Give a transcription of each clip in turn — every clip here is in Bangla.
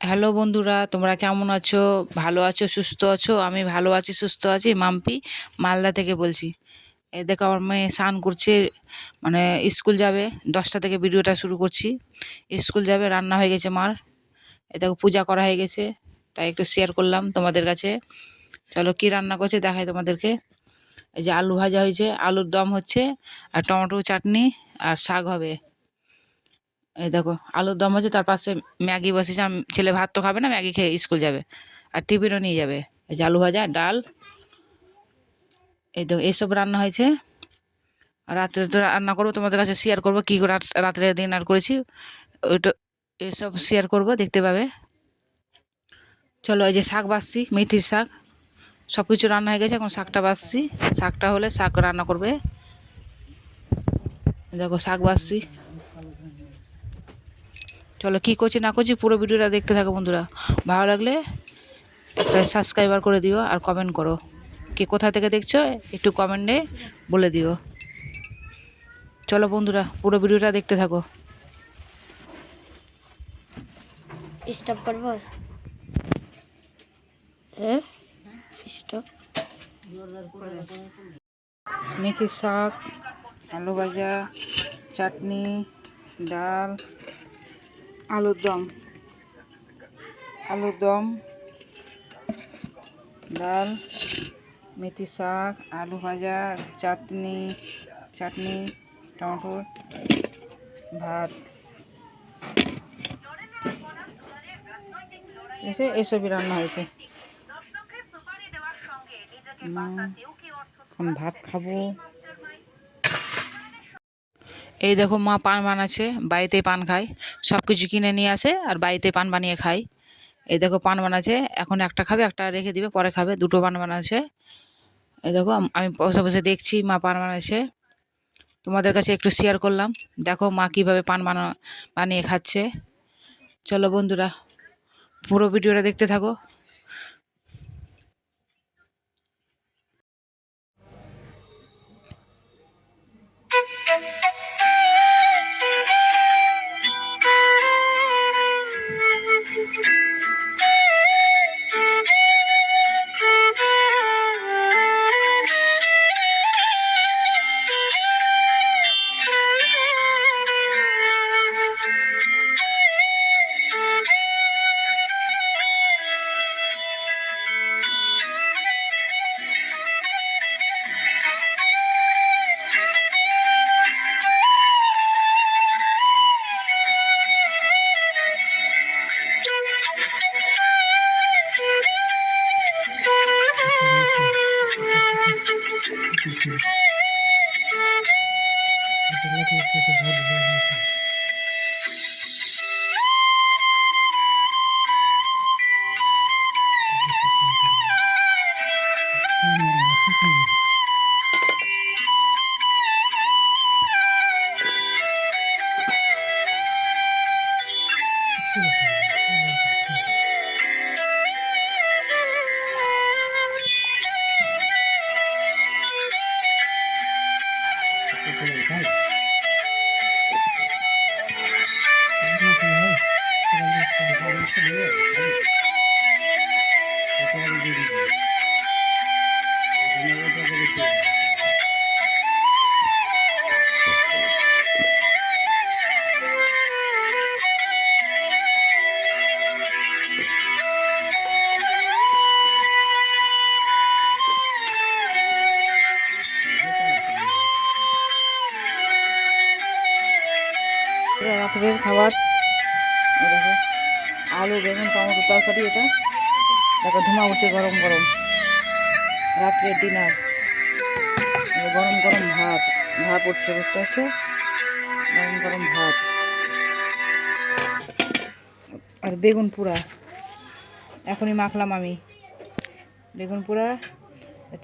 হ্যালো বন্ধুরা, তোমরা কেমন আছো? ভালো আছো, সুস্থ আছো? আমি ভালো আছি, সুস্থ আছি। মাম্পি মালদা থেকে বলছি। এই দেখো আমার মেয়ে স্নান করছে, মানে স্কুল যাবে। 10টা থেকে ভিডিওটা শুরু করছি। স্কুল যাবে, রান্না হয়ে গেছে মার। এই দেখো পূজা করা হয়ে গেছে, তাই একটু শেয়ার করলাম তোমাদের কাছে। চলো কি রান্না করছে দেখাই তোমাদেরকে। এই যে আলু ভাজা হয়েছে, আলুর দম হচ্ছে, আর টমেটো চাটনি, আর শাক হবে। এই দেখো আলুর দম হচ্ছে, তার পাশে ম্যাগি বসেছে। ছেলে ভাত তো খাবে না, ম্যাগি খেয়ে স্কুল যাবে, আর টিফিনও নিয়ে যাবে। এই যে আলু ভাজা, ডাল, এই দেখো এইসব রান্না হয়েছে। আর রাত্রে তো রান্না করবো, তোমাদের কাছে শেয়ার করবো কী করে রাত্রে ডিনার করেছি। ওইটা এসব শেয়ার করব, দেখতে পাবে। চলো এই যে শাক বাছছি, মেথির শাক। সব কিছু রান্না হয়ে গেছে, এখন শাকটা বাছছি। শাকটা হলে শাক রান্না করবে। দেখো শাক বাছছি। চলো কী করছি না করছি পুরো ভিডিওটা দেখতে থাকো বন্ধুরা। ভালো লাগলে একটা সাবস্ক্রাইবার করে দিও, আর কমেন্ট করো। কে কোথা থেকে দেখছো একটু কমেন্টে বলে দিও। চলো বন্ধুরা পুরো ভিডিওটা দেখতে থাকো। স্টপ করবো। হ্যাঁ স্টপ। মেথির শাক, আলু ভাজা, চাটনি, ডাল, আলুর দম, আলুর দম, ডাল, মেথি শাক, আলু ভাজা, চাটনি, চাটনি, টমেটো, ভাত, এসে এসবই রান্না হয়েছে। এখন ভাত খাবো। এই দেখো মা পান বানাচ্ছে, বাড়িতে পান খায়। সব কিছু কিনে নিয়ে আসে আর বাড়িতে পান বানিয়ে খায়। এই দেখো পান বানাচ্ছে, এখন একটা খাবে, একটা রেখে দিবে, পরে খাবে। দুটো পান বানাচ্ছে। এই দেখো আমি বসে বসে দেখছি মা পান বানাচ্ছে। তোমাদের কাছে একটু শেয়ার করলাম। দেখো মা কীভাবে পান বানিয়ে খাচ্ছে। চলো বন্ধুরা পুরো ভিডিওটা দেখতে থাকো। রাত্রের খাবার, এই দেখো আলু বেগুন টমেটো তরকারি। এটা দেখো ধুমা উঠছে গরম গরম। রাত্রের ডিনার, গরম গরম ভাত। ভাত উঠছে, বুঝতে পারছো? গরম গরম ভাত আর বেগুন পোড়া। এখনই মাখলাম আমি বেগুন পোড়া।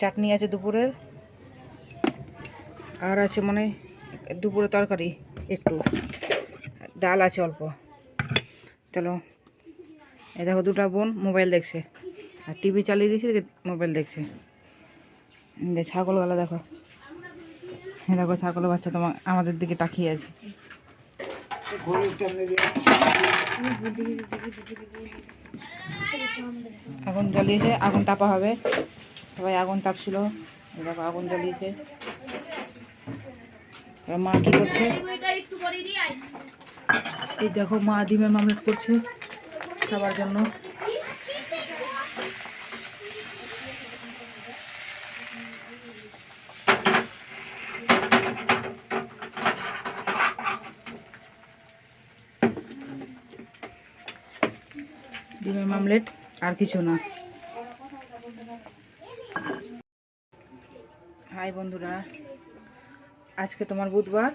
চাটনি আছে দুপুরের, আর আছে মানে দুপুরে তরকারি একটু, ডাল আছে অল্প। চলো এই দেখো দুটা বোন মোবাইল দেখছে, আর টিভি চালিয়ে দিয়েছি, মোবাইল দেখছে। ছাগলগুলো দেখো, দেখো ছাগলের বাচ্চা তোমার আমাদের দিকে তাকিয়ে আছে। আগুন জ্বালিয়েছে, আগুন তাপা হবে, সবাই আগুন তাপছিল। এই দেখো আগুন জ্বালিয়েছে। এবার মা কি করছে, এই দেখো মা ডিমের মামলেট করছে খাবার জন্য। ডিমের মামলেট আর কিছু না। হাই বন্ধুরা, আজকে তোমার বুধবার,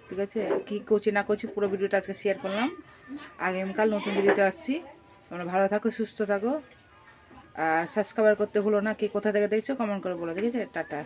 ঠিক আছে? কী করছি না করছি পুরো ভিডিওটা আজকে শেয়ার করলাম। আগামীকাল নতুন ভিডিওতে আসছি। তোমরা ভালো থাকো, সুস্থ থাকো, আর সাবস্ক্রাইব করতে ভুলো না। কে কোথা থেকে দেখছো কমেন্ট করে বলো, ঠিক আছে? টাটা।